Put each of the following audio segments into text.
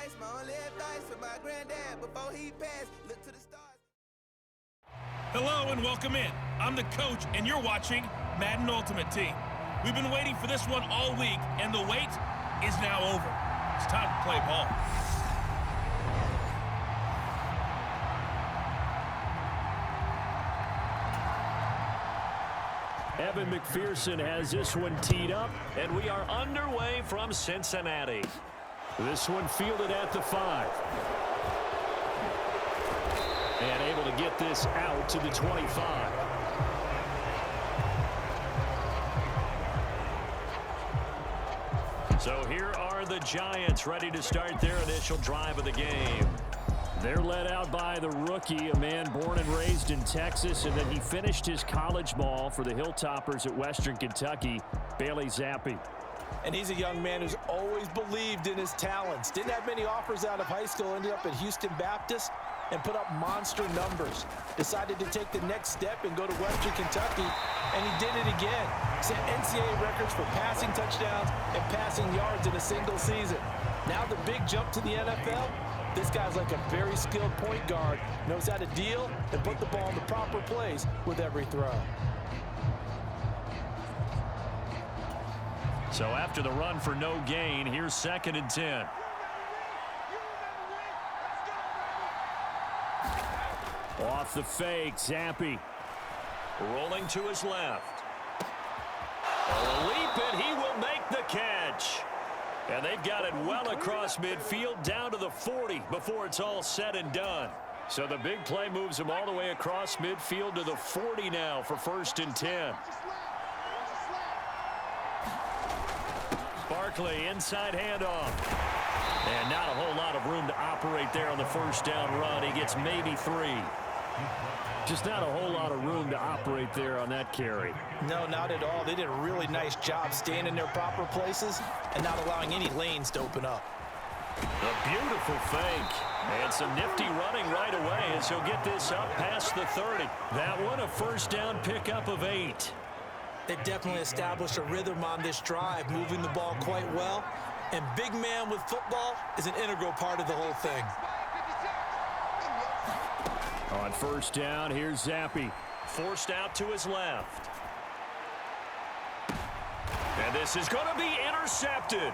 advice, my only advice for my granddad before he passed, look to the stars. Hello and welcome in. I'm the coach and you're watching Madden Ultimate Team. We've been waiting for this one all week and the wait is now over. It's time to play ball. Evan McPherson has this one teed up, and we are underway from Cincinnati. This one fielded at the 5. And able to get this out to the 25. So here are the Giants ready to start their initial drive of the game. They're led out by the rookie, a man born and raised in Texas, and then he finished his college ball for the Hilltoppers at Western Kentucky, Bailey Zappi. And he's a young man who's always believed in his talents. Didn't have many offers out of high school, ended up at Houston Baptist and put up monster numbers. Decided to take the next step and go to Western Kentucky, and he did it again. Set NCAA records for passing touchdowns and passing yards in a single season. Now the big jump to the NFL. This guy's like a very skilled point guard, knows how to deal and put the ball in the proper place with every throw. So after the run for no gain, here's 2nd and 10. Off the fake, Zappi. Rolling to his left. A leap, and he will make the catch. And they've got it well across midfield down to the 40 before it's all said and done. So the big play moves him all the way across midfield to the 40 now for 1st and 10. Barkley, inside handoff. And not a whole lot of room to operate there on the 1st down run. He gets maybe 3. Just not a whole lot of room to operate there on that carry. No, not at all. They did a really nice job staying in their proper places and not allowing any lanes to open up. A beautiful fake. And some nifty running right away as he'll get this up past the 30. That one a 1st down pickup of 8. They definitely established a rhythm on this drive, moving the ball quite well. And big man with football is an integral part of the whole thing. On 1st down, here's Zappi. Forced out to his left. And this is going to be intercepted.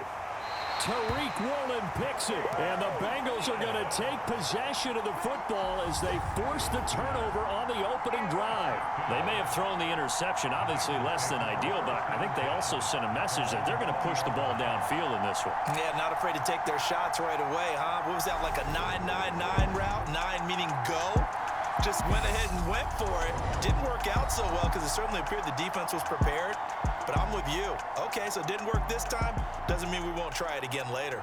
Tariq Woolen picks it. And the Bengals are going to take possession of the football as they force the turnover on the opening drive. They may have thrown the interception, obviously less than ideal, but I think they also sent a message that they're going to push the ball downfield in this one. Yeah, not afraid to take their shots right away, huh? What was that, like a 9-9-9 route? 9 meaning go? Just went ahead and went for it. Didn't work out so well because it certainly appeared the defense was prepared. But I'm with you. Okay, so it didn't work this time. Doesn't mean we won't try it again later.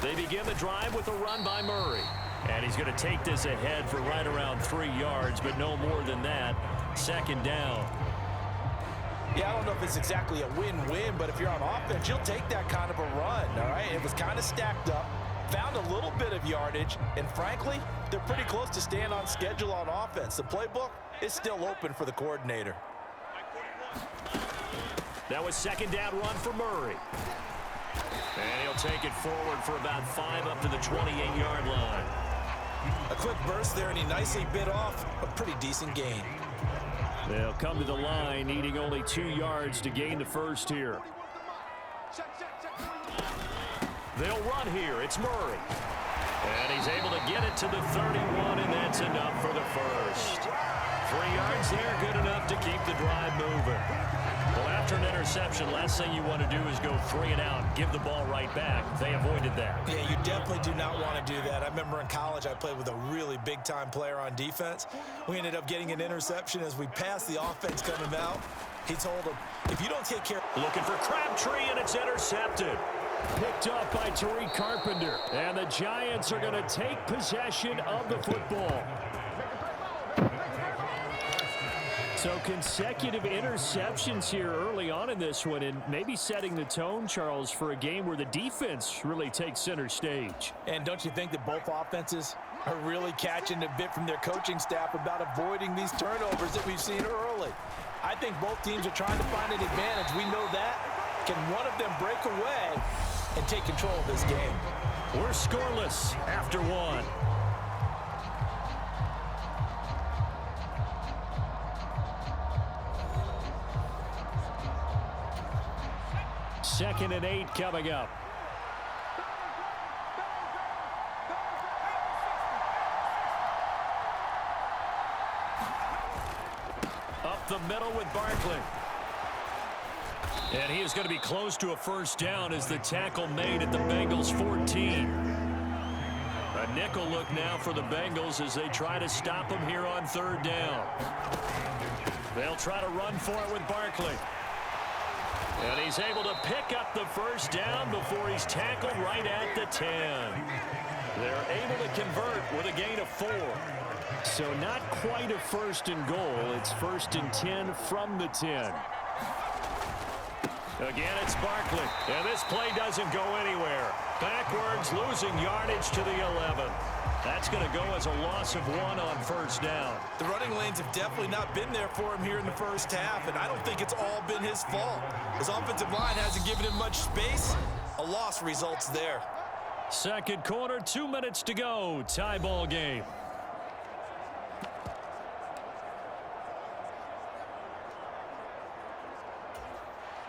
They begin the drive with a run by Murray. And he's going to take this ahead for right around 3 yards, but no more than that. 2nd down. Yeah, I don't know if it's exactly a win-win, but if you're on offense, you'll take that kind of a run, all right? It was kind of stacked up, found a little bit of yardage, and frankly, they're pretty close to staying on schedule on offense. The playbook is still open for the coordinator. That was 2nd down run for Murray. And he'll take it forward for about 5 up to the 28-yard line. A quick burst there, and he nicely bit off a pretty decent gain. They'll come to the line, needing only 2 yards to gain the 1st here. They'll run here. It's Murray. And he's able to get it to the 31, and that's enough for the 1st. 3 yards there, good enough to keep the drive moving. Well, after an interception, last thing you want to do is go 3 and out, give the ball right back. They avoided that. Yeah, you definitely do not want to do that. I remember in college I played with a really big-time player on defense. We ended up getting an interception as we passed the offense coming out. He told him, if you don't take care... Looking for Crabtree, and it's intercepted. Picked up by Tariq Carpenter. And the Giants are going to take possession of the football. So consecutive interceptions here early on in this one, and maybe setting the tone, Charles, for a game where the defense really takes center stage. And don't you think that both offenses are really catching a bit from their coaching staff about avoiding these turnovers that we've seen early? I think both teams are trying to find an advantage. We know that. Can one of them break away and take control of this game? We're scoreless after one. Second and 8 coming up. Up the middle with Barkley. And he is going to be close to a first down as the tackle made at the Bengals 14. A nickel look now for the Bengals as they try to stop him here on third down. They'll try to run for it with Barkley. And he's able to pick up the first down before he's tackled right at the 10. They're able to convert with a gain of 4. So not quite a first and goal. It's first and 10 from the 10. Again, it's Barkley. And this play doesn't go anywhere. Backwards, losing yardage to the 11. That's going to go as a loss of 1 on first down. The running lanes have definitely not been there for him here in the first half, and I don't think it's all been his fault. His offensive line hasn't given him much space. A loss results there. Second quarter, 2 minutes to go. Tie ball game.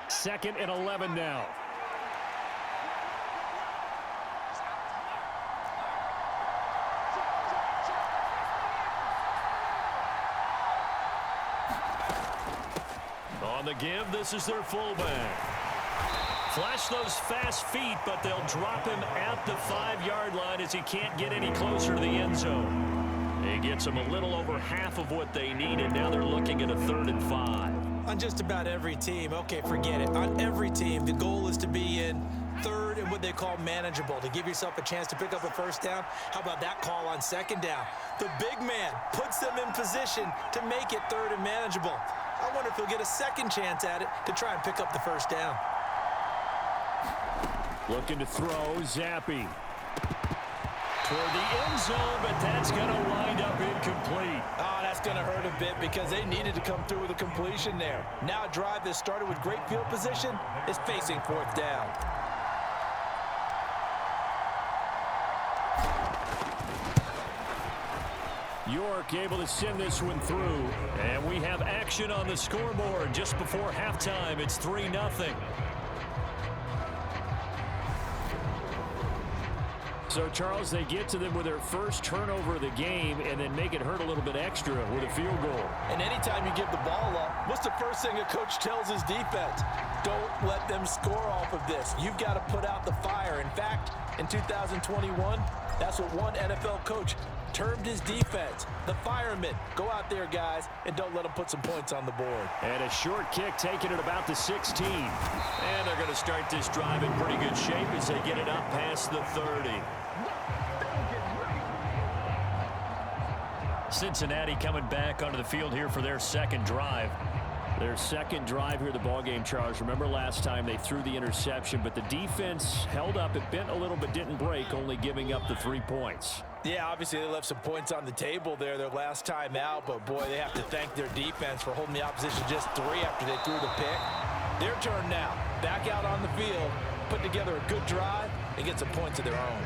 Second and 11 now. On the give, this is their fullback. Flash those fast feet, but they'll drop him at the 5-yard line as he can't get any closer to the end zone. He gets them a little over half of what they needed. Now they're looking at a 3rd and 5. On just about every team, okay, forget it. On every team, the goal is to be in third and what they call manageable, to give yourself a chance to pick up a first down. How about that call on second down? The big man puts them in position to make it third and manageable. I wonder if he'll get a second chance at it to try and pick up the first down. Looking to throw, Zappi. Toward the end zone, but that's going to wind up incomplete. Oh, that's going to hurt a bit because they needed to come through with a completion there. Now a drive that started with great field position is facing 4th down. York able to send this one through. And we have action on the scoreboard just before halftime. It's 3-0. So, Charles, they get to them with their first turnover of the game and then make it hurt a little bit extra with a field goal. And anytime you give the ball up, what's the first thing a coach tells his defense? Don't let them score off of this. You've got to put out the fire. In fact, in 2021, that's what one NFL coach termed his defense, the firemen. Go out there, guys, and don't let them put some points on the board. And a short kick taken at about the 16. And they're going to start this drive in pretty good shape as they get it up past the 30. Cincinnati coming back onto the field here for their second drive. Their second drive here of the ballgame, Charles. Remember last time they threw the interception, but the defense held up. It bent a little but didn't break, only giving up the 3 points. Yeah, obviously they left some points on the table there their last time out, but boy, they have to thank their defense for holding the opposition just 3 after they threw the pick. Their turn now. Back out on the field, put together a good drive, and get some points of their own.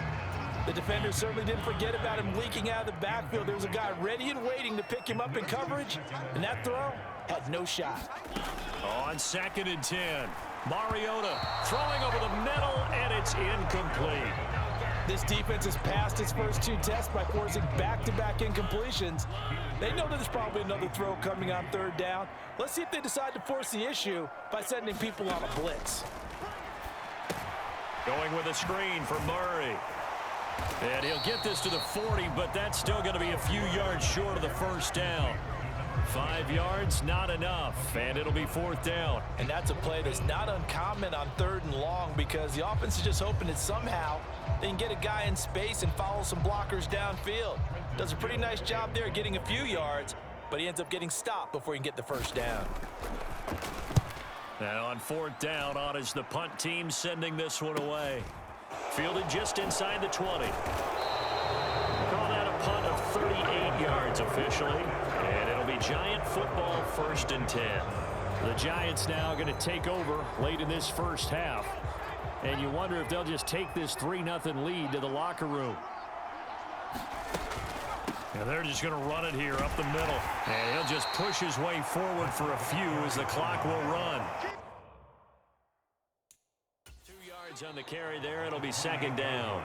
The defenders certainly didn't forget about him leaking out of the backfield. There was a guy ready and waiting to pick him up in coverage, and that throw had no shot. On 2nd and 10, Mariota throwing over the middle, and it's incomplete. This defense has passed its first 2 tests by forcing back-to-back incompletions. They know that there's probably another throw coming on 3rd down. Let's see if they decide to force the issue by sending people on a blitz. Going with a screen for Murray. And he'll get this to the 40, but that's still going to be a few yards short of the first down. 5 yards, not enough, and it'll be 4th down. And that's a play that's not uncommon on 3rd and long because the offense is just hoping that somehow they can get a guy in space and follow some blockers downfield. Does a pretty nice job there getting a few yards, but he ends up getting stopped before he can get the first down. Now on 4th down, on is the punt team sending this one away. Fielded just inside the 20. Call that a punt of 38 yards officially. And it'll be Giant football 1st and 10. The Giants now going to take over late in this first half. And you wonder if they'll just take this 3-0 lead to the locker room. And they're just going to run it here up the middle. And he'll just push his way forward for a few as the clock will run. 2 yards on the carry there. It'll be 2nd down.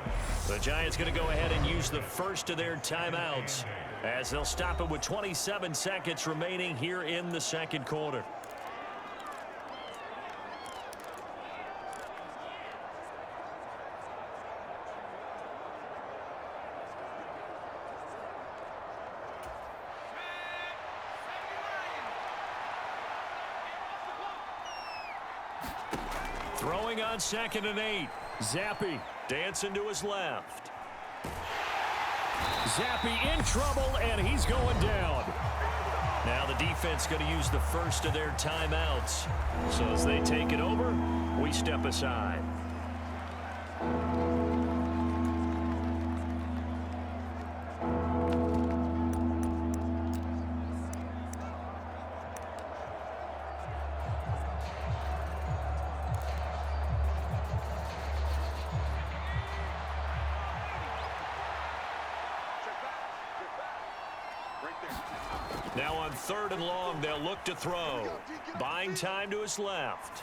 The Giants going to go ahead and use the first of their timeouts as they'll stop it with 27 seconds remaining here in the 2nd quarter. Throwing on 2nd and 8. Zappi dancing to his left. Zappi in trouble, and he's going down. Now the defense going to use the first of their timeouts. So as they take it over, we step aside. Now on 3rd and long, they'll look to throw. Buying time to his left.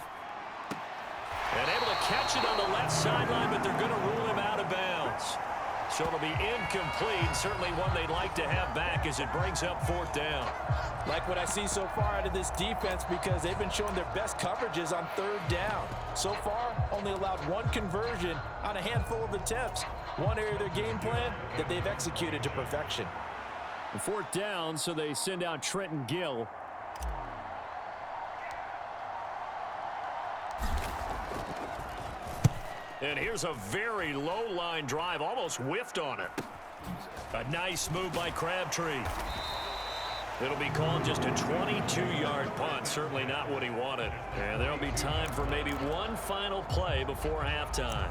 And able to catch it on the left sideline, but they're going to rule him out of bounds. So it'll be incomplete. Certainly one they'd like to have back as it brings up 4th down. Like what I see so far out of this defense because they've been showing their best coverages on 3rd down. So far, only allowed 1 conversion on a handful of attempts. One area of their game plan that they've executed to perfection. 4th down, so they send out Trenton Gill. And here's a very low line drive, almost whiffed on it. A nice move by Crabtree. It'll be called just a 22-yard punt, certainly not what he wanted. And there'll be time for maybe one final play before halftime.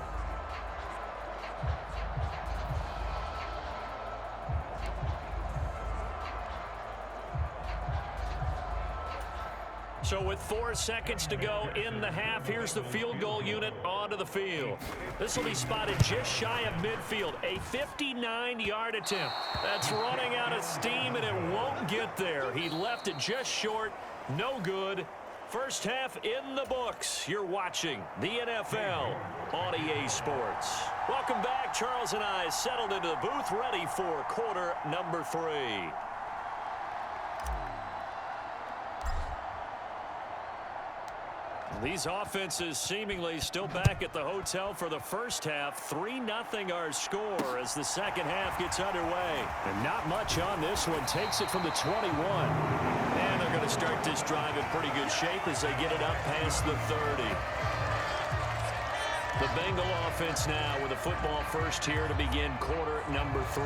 So with 4 seconds to go in the half, here's the field goal unit onto the field. This will be spotted just shy of midfield. A 59-yard attempt. That's running out of steam, and it won't get there. He left it just short. No good. First half in the books. You're watching the NFL on EA Sports. Welcome back. Charles and I settled into the booth, ready for quarter number 3. These offenses seemingly still back at the hotel for the first half. 3-0 our score as the second half gets underway. And not much on this one. Takes it from the 21. And they're going to start this drive in pretty good shape as they get it up past the 30. The Bengal offense now with a football first here to begin quarter number 3.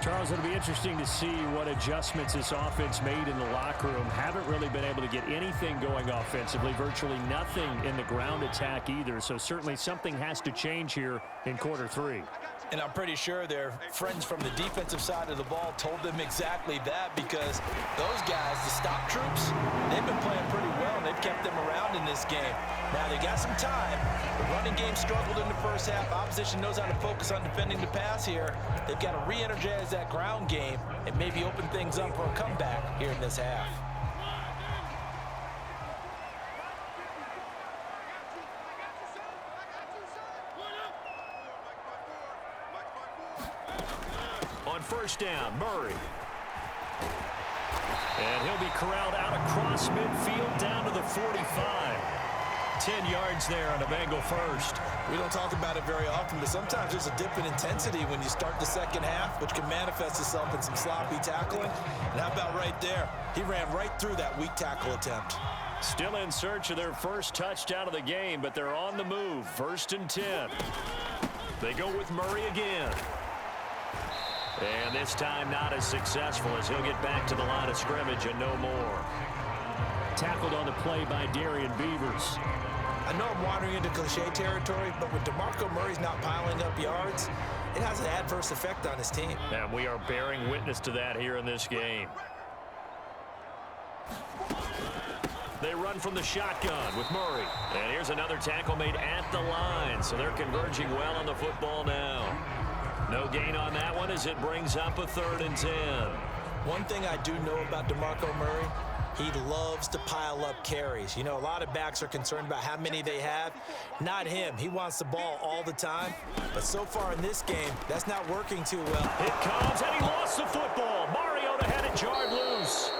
Charles, it'll be interesting to see what adjustments this offense made in the locker room. Haven't really been able to get anything going offensively. Virtually nothing in the ground attack either. So certainly something has to change here in quarter 3. And I'm pretty sure their friends from the defensive side of the ball told them exactly that because those guys, the stop troops, they've been playing pretty well and they've kept them around in this game. Now they got some time. The running game struggled in the first half. Opposition knows how to focus on defending the pass here. They've got to re-energize that ground game and maybe open things up for a comeback here in this half. On first down, Murray. And he'll be corralled out across midfield down to the 45. 10 yards there on a Bengal first. We don't talk about it very often, but sometimes there's a dip in intensity when you start the second half, which can manifest itself in some sloppy tackling. And how about right there? He ran right through that weak tackle attempt. Still in search of their first touchdown of the game, but they're on the move. 1st and 10. They go with Murray again. And this time not as successful as he'll get back to the line of scrimmage and no more. Tackled on the play by Darian Beavers. I know I'm wandering into cliche territory, but when DeMarco Murray's not piling up yards, it has an adverse effect on his team. And we are bearing witness to that here in this game. They run from the shotgun with Murray. And here's another tackle made at the line, so they're converging well on the football now. No gain on that one as it brings up a 3rd and 10. One thing I do know about DeMarco Murray, he loves to pile up carries. You know, a lot of backs are concerned about how many they have. Not him. He wants the ball all the time. But so far in this game, that's not working too well. It comes, and he lost the football. Mariota had it jarred loose.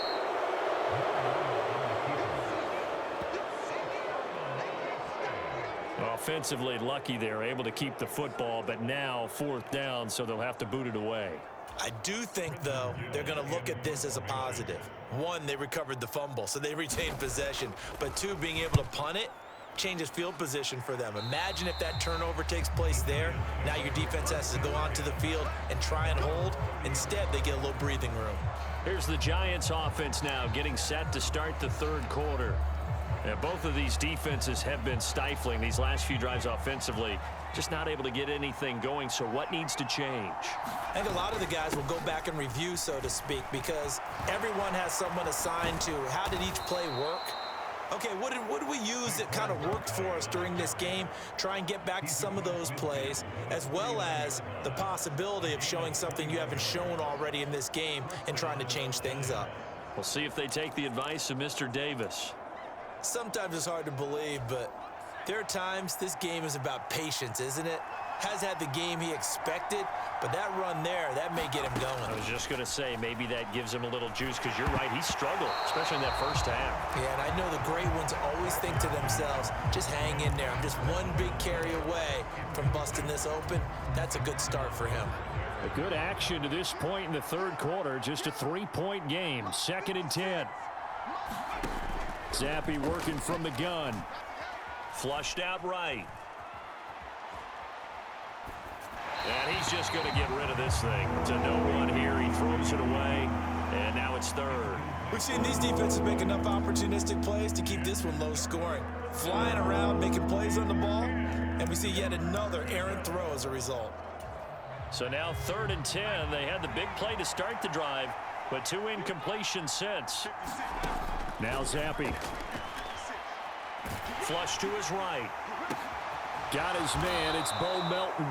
Offensively lucky they're able to keep the football, but now 4th down, so they'll have to boot it away. I do think, though, they're going to look at this as a positive. 1, they recovered the fumble, so they retained possession. But 2, being able to punt it changes field position for them. Imagine if that turnover takes place there. Now your defense has to go onto the field and try and hold. Instead, they get a little breathing room. Here's the Giants offense now getting set to start the 3rd quarter. And both of these defenses have been stifling these last few drives offensively. Just not able to get anything going, so what needs to change? I think a lot of the guys will go back and review, so to speak, because everyone has someone assigned to how did each play work. Okay, what did we use that kind of worked for us during this game? Try and get back to some of those plays, as well as the possibility of showing something you haven't shown already in this game and trying to change things up. We'll see if they take the advice of Mr. Davis. Sometimes it's hard to believe, but there are times this game is about patience, isn't it? Has had the game he expected, but that run there, that may get him going. I was just going to say, maybe that gives him a little juice, because you're right, he struggled, especially in that first half. Yeah, and I know the great ones always think to themselves, just hang in there. I'm just one big carry away from busting this open. That's a good start for him. A good action to this point in the 3rd quarter. Just a 3-point game. 2nd and 10. Zappi working from the gun. Flushed out right. And he's just going to get rid of this thing. To no one here. He throws it away. And now it's 3rd. We've seen these defenses make enough opportunistic plays to keep this one low scoring. Flying around, making plays on the ball. And we see yet another errant throw as a result. So now 3rd and 10. They had the big play to start the drive, but 2 incompletions since. Now Zappi. Flush to his right. Got his man. It's Bo Melton.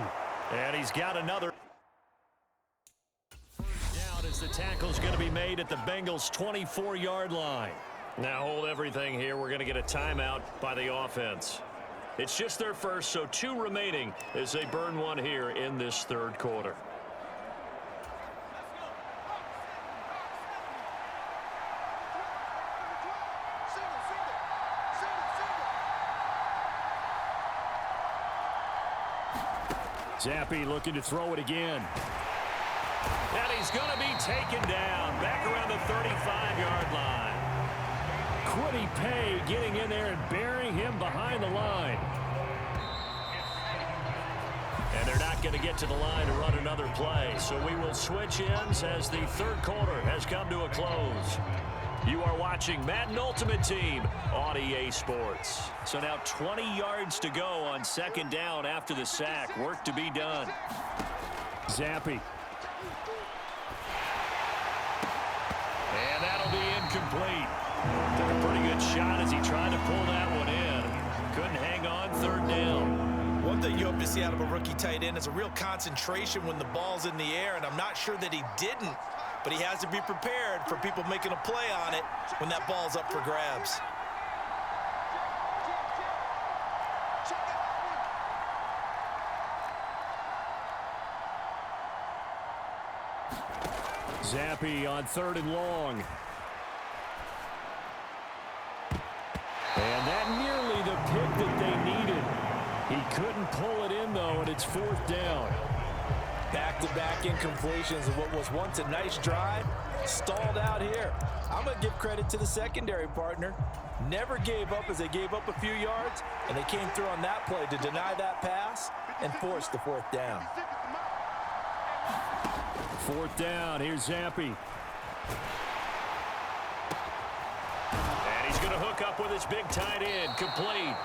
And he's got another. Down as the tackle's going to be made at the Bengals' 24-yard line. Now hold everything here. We're going to get a timeout by the offense. It's just their first, so 2 remaining as they burn one here in this 3rd quarter. Zappi looking to throw it again. And he's going to be taken down back around the 35-yard line. Quiddy Pay getting in there and burying him behind the line. And they're not going to get to the line to run another play. So we will switch ends as the 3rd quarter has come to a close. You are watching Madden Ultimate Team on EA Sports. So now 20 yards to go on 2nd down after the sack. Work to be done. Zappi. And that'll be incomplete. Took a pretty good shot as he tried to pull that one in. Couldn't hang on 3rd down. One thing you hope to see out of a rookie tight end is a real concentration when the ball's in the air, and I'm not sure that he didn't. But he has to be prepared for people making a play on it when that ball's up for grabs. Zappi on 3rd and long. And that nearly the pick that they needed. He couldn't pull it in, though, and it's 4th down. Back-to-back incompletions of what was once a nice drive, stalled out here. I'm going to give credit to the secondary partner. Never gave up as they gave up a few yards, and they came through on that play to deny that pass and force the 4th down. 4th down. Here's Zampi. And he's going to hook up with his big tight end. Complete.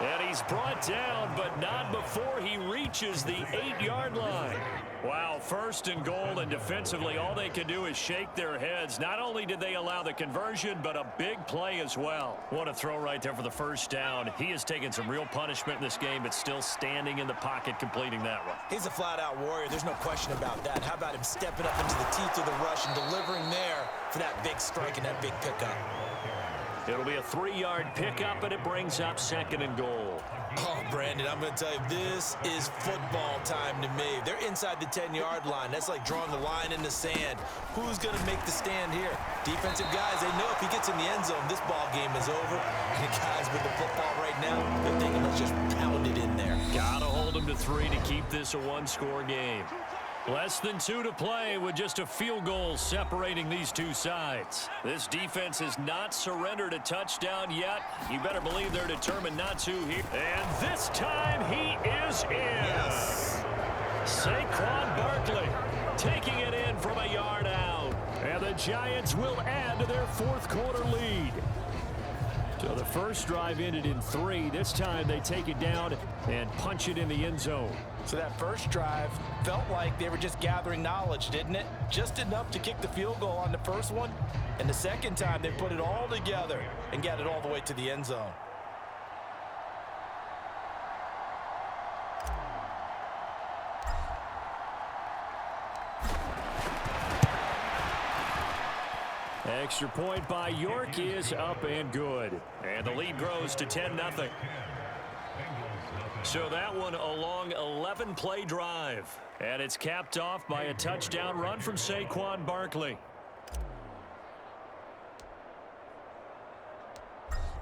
And he's brought down, but not before he reaches the 8-yard line. Wow, 1st and goal, and defensively, all they can do is shake their heads. Not only did they allow the conversion, but a big play as well. What a throw right there for the 1st down. He has taken some real punishment in this game, but still standing in the pocket, completing that one. He's a flat-out warrior. There's no question about that. How about him stepping up into the teeth of the rush and delivering there for that big strike and that big pickup? It'll be a 3-yard pickup, and it brings up 2nd and goal. Oh, Brandon, I'm going to tell you, this is football time to me. They're inside the 10-yard line. That's like drawing the line in the sand. Who's going to make the stand here? Defensive guys, they know if he gets in the end zone, this ball game is over. And the guys with the football right now, they're thinking, let's just pound it in there. Gotta hold him to 3 to keep this a 1-score game. Less than 2 to play with just a field goal separating these two sides. This defense has not surrendered a touchdown yet. You better believe they're determined not to here. And this time he is in. Yes. Saquon Barkley taking it in from a yard out. And the Giants will add to their 4th quarter lead. So the first drive ended in 3. This time they take it down and punch it in the end zone. So that first drive felt like they were just gathering knowledge, didn't it? Just enough to kick the field goal on the first one. And the second time they put it all together and got it all the way to the end zone. Extra point by York is up and good. And the lead grows to 10-0. So that one a long 11-play drive. And it's capped off by a touchdown run from Saquon Barkley.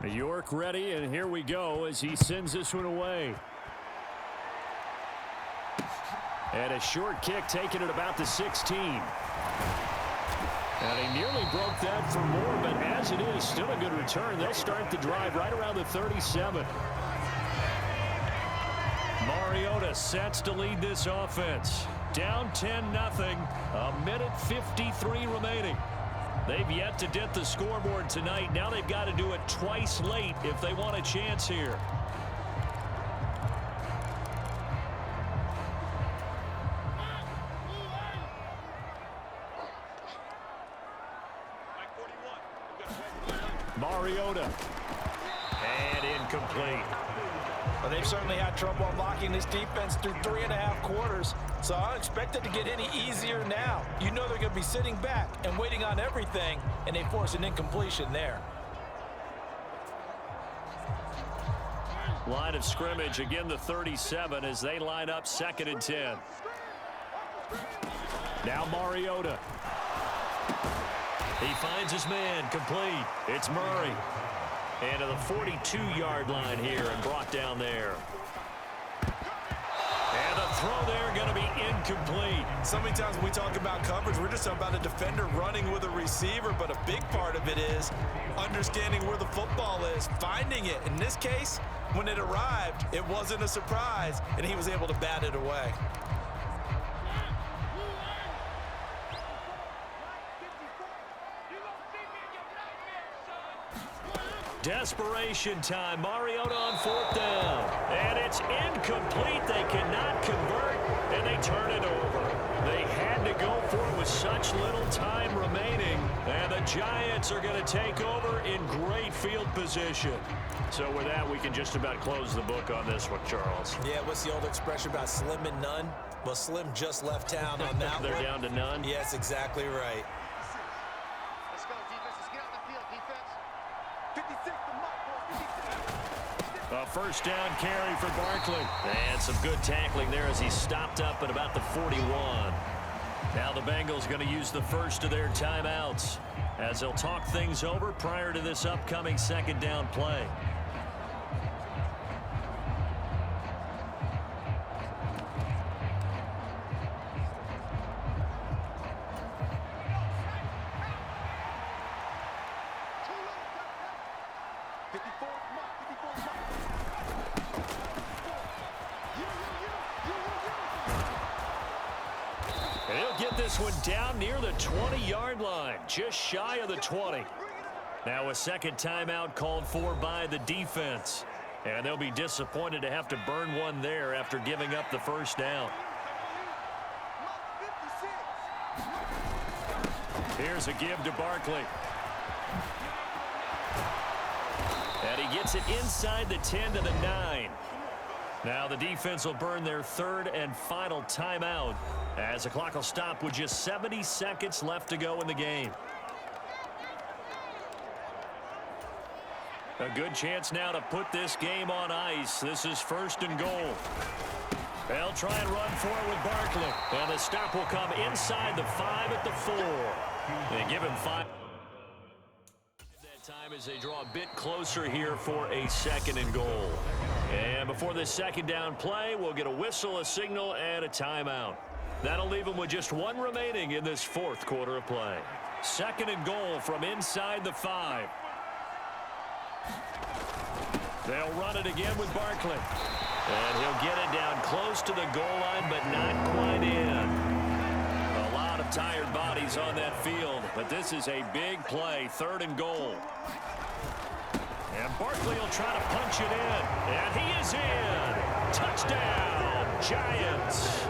York ready, and here we go as he sends this one away. And a short kick taken at about the 16. And he nearly broke that for more, but as it is, still a good return. They'll start the drive right around the 37. Mariota sets to lead this offense. Down 10-0, a minute 53 remaining. They've yet to dent the scoreboard tonight. Now they've got to do it twice late if they want a chance here. Mariota. And incomplete. Well, they've certainly had trouble unlocking this defense through 3.5 quarters, so I don't expect it to get any easier now. You know they're going to be sitting back and waiting on everything, and they force an incompletion there. Line of scrimmage, again the 37 as they line up 2nd and 10. Now Mariota. He finds his man, complete. It's Murray. And to the 42-yard line here and brought down there. And the throw there going to be incomplete. So many times when we talk about coverage, we're just talking about a defender running with a receiver, but a big part of it is understanding where the football is, finding it. In this case, when it arrived, it wasn't a surprise, and he was able to bat it away. Desperation time. Mariota on 4th down. And it's incomplete. They cannot convert, and they turn it over. They had to go for it with such little time remaining. And the Giants are going to take over in great field position. So with that, we can just about close the book on this one, Charles. Yeah, what's the old expression about slim and none? Well, Slim just left town on that They're one. down to none? Yes, exactly right. Let's go, defense. Let's get out the field, defense. 56 to Mike, 56. A first down carry for Barkley. And some good tackling there as he stopped up at about the 41. Now the Bengals going to use the first of their timeouts as they'll talk things over prior to this upcoming 2nd down play. And he'll get this one down near the 20-yard line, just shy of the 20. Now a second timeout called for by the defense. And they'll be disappointed to have to burn one there after giving up the first down. Here's a give to Barkley. And he gets it inside the 10 to the 9. Now the defense will burn their third and final timeout as the clock will stop with just 70 seconds left to go in the game. A good chance now to put this game on ice. This is first and goal. They'll try and run for it with Barkley. And the stop will come inside the 5 at the 4. They give him 5. That time as they draw a bit closer here for a second and goal. And before this second down play, we'll get a whistle, a signal, and a timeout. That'll leave them with just one remaining in this fourth quarter of play. Second and goal from inside the 5. They'll run it again with Barkley. And he'll get it down close to the goal line, but not quite in. A lot of tired bodies on that field, but this is a big play, third and goal. And Barkley will try to punch it in. And he is in. Touchdown, Giants.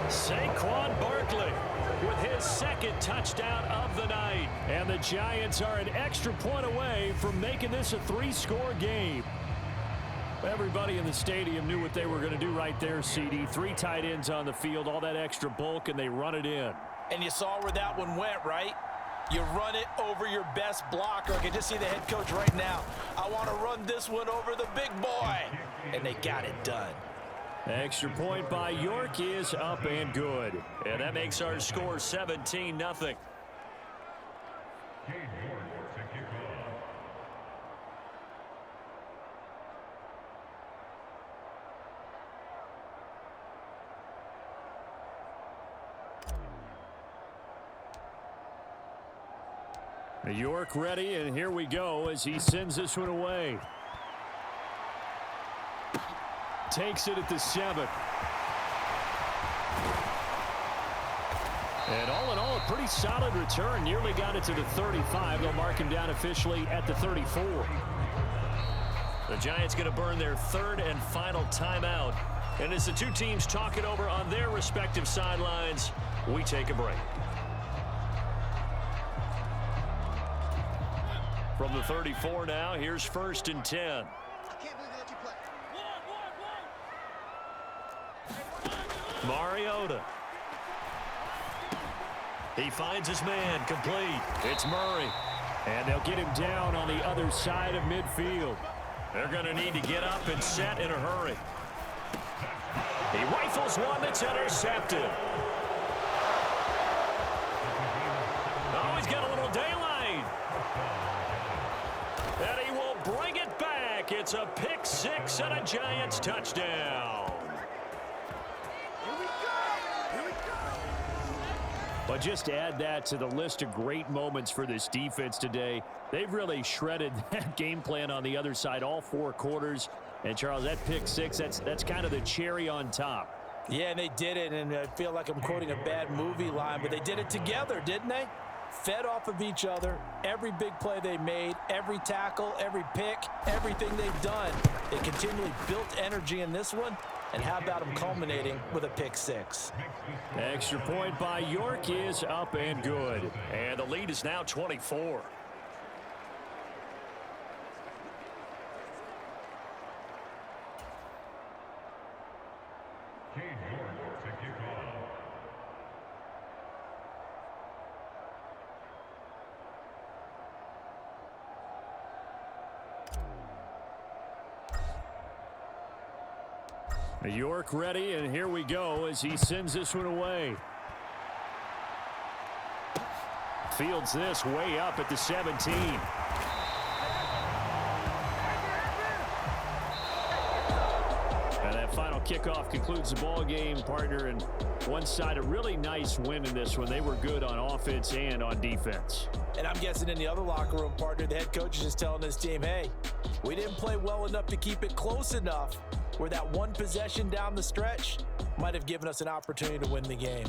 Saquon Barkley with his second touchdown of the night. And the Giants are an extra point away from making this a 3-score game. Everybody in the stadium knew what they were going to do right there, CD. 3 tight ends on the field, all that extra bulk, and they run it in. And you saw where that one went, right? You run it over your best blocker. I can just see the head coach right now. I want to run this one over the big boy. And they got it done. Extra point by York is up and good. And that makes our score 17-0. York ready, and here we go as he sends this one away. Takes it at the 7. And all in all, a pretty solid return. Nearly got it to the 35. They'll mark him down officially at the 34. The Giants going to burn their third and final timeout. And as the two teams talk it over on their respective sidelines, we take a break. From the 34 now, here's first and 10. I can't believe they let you play. Mariota. He finds his man, complete. It's Murray. And they'll get him down on the other side of midfield. They're going to need to get up and set in a hurry. He rifles one that's intercepted. Oh, he's got a little daylight. And he will bring it back. It's a pick 6 and a Giants touchdown. But just add that to the list of great moments for this defense today. They've really shredded that game plan on the other side all 4 quarters. And, Charles, that pick 6, that's kind of the cherry on top. Yeah, and they did it, and I feel like I'm quoting a bad movie line, but they did it together, didn't they? Fed off of each other, every big play they made, every tackle, every pick, everything they've done. They continually built energy in this one, and how about them culminating with a pick 6? Extra point by York is up and good. And the lead is now 24. York ready, and here we go as he sends this one away. Fields this way up at the 17. And that final kickoff concludes the ball game, partner. And one side, a really nice win in this one. They were good on offense and on defense. And I'm guessing in the other locker room, partner, the head coach is just telling his team, hey, we didn't play well enough to keep it close enough where that one possession down the stretch might have given us an opportunity to win the game.